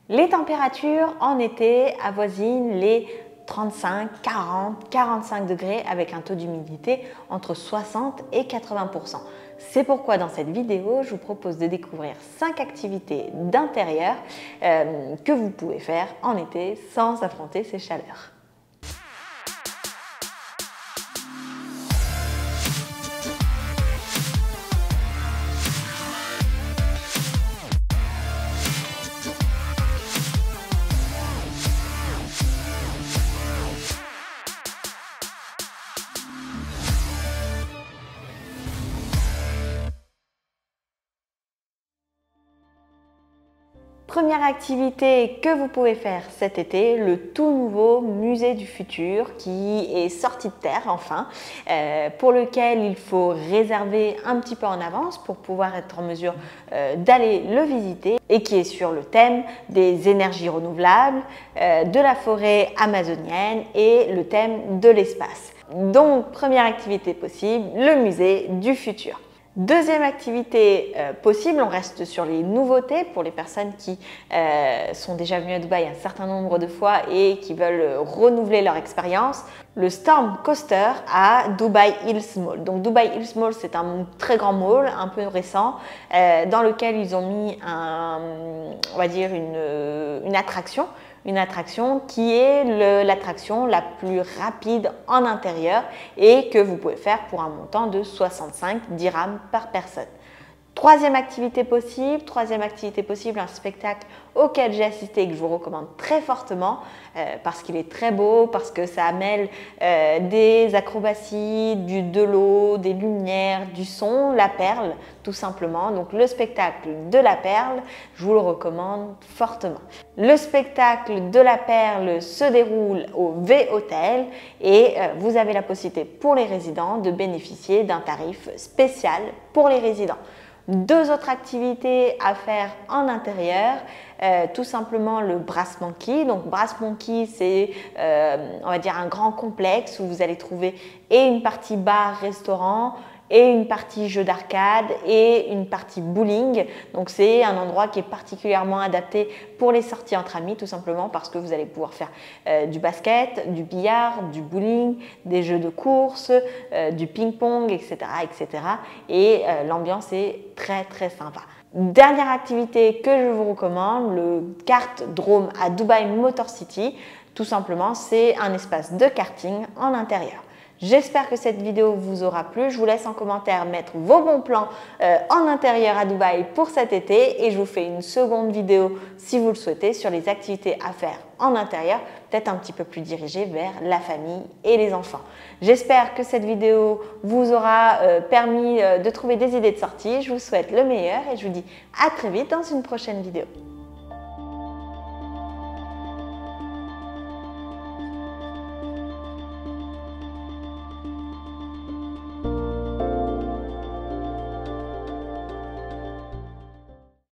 Les températures en été avoisinent les 35, 40, 45 degrés avec un taux d'humidité entre 60 et 80%. C'est pourquoi dans cette vidéo, je vous propose de découvrir 5 activités d'intérieur que vous pouvez faire en été sans affronter ces chaleurs. Première activité que vous pouvez faire cet été, le tout nouveau musée du futur qui est sorti de terre enfin, pour lequel il faut réserver un petit peu en avance pour pouvoir être en mesure d'aller le visiter et qui est sur le thème des énergies renouvelables, de la forêt amazonienne et le thème de l'espace. Donc première activité possible, le musée du futur. Deuxième activité possible, on reste sur les nouveautés pour les personnes qui sont déjà venues à Dubaï un certain nombre de fois et qui veulent renouveler leur expérience, le Storm Coaster à Dubai Hills Mall. Donc Dubai Hills Mall, c'est un très grand mall, un peu récent, dans lequel ils ont mis on va dire une attraction. Une attraction qui est l'attraction la plus rapide en intérieur et que vous pouvez faire pour un montant de 65 dirhams par personne. Troisième activité possible, un spectacle auquel j'ai assisté et que je vous recommande très fortement parce qu'il est très beau, parce que ça mêle des acrobaties, de l'eau, des lumières, du son, la perle tout simplement. Donc le spectacle de la perle, je vous le recommande fortement. Le spectacle de la perle se déroule au V-Hotel et vous avez la possibilité pour les résidents de bénéficier d'un tarif spécial pour les résidents. Deux autres activités à faire en intérieur, tout simplement le Brass Monkey. Donc Brass Monkey, c'est on va dire un grand complexe où vous allez trouver et une partie bar, restaurant, et une partie jeu d'arcade et une partie bowling. Donc c'est un endroit qui est particulièrement adapté pour les sorties entre amis, tout simplement parce que vous allez pouvoir faire du basket, du billard, du bowling, des jeux de course, du ping-pong, etc., etc. Et l'ambiance est très très sympa. Dernière activité que je vous recommande, le Kart Drome à Dubai Motor City. Tout simplement, c'est un espace de karting en intérieur. J'espère que cette vidéo vous aura plu. Je vous laisse en commentaire mettre vos bons plans en intérieur à Dubaï pour cet été et je vous fais une seconde vidéo si vous le souhaitez sur les activités à faire en intérieur, peut-être un petit peu plus dirigée vers la famille et les enfants. J'espère que cette vidéo vous aura permis de trouver des idées de sortie. Je vous souhaite le meilleur et je vous dis à très vite dans une prochaine vidéo.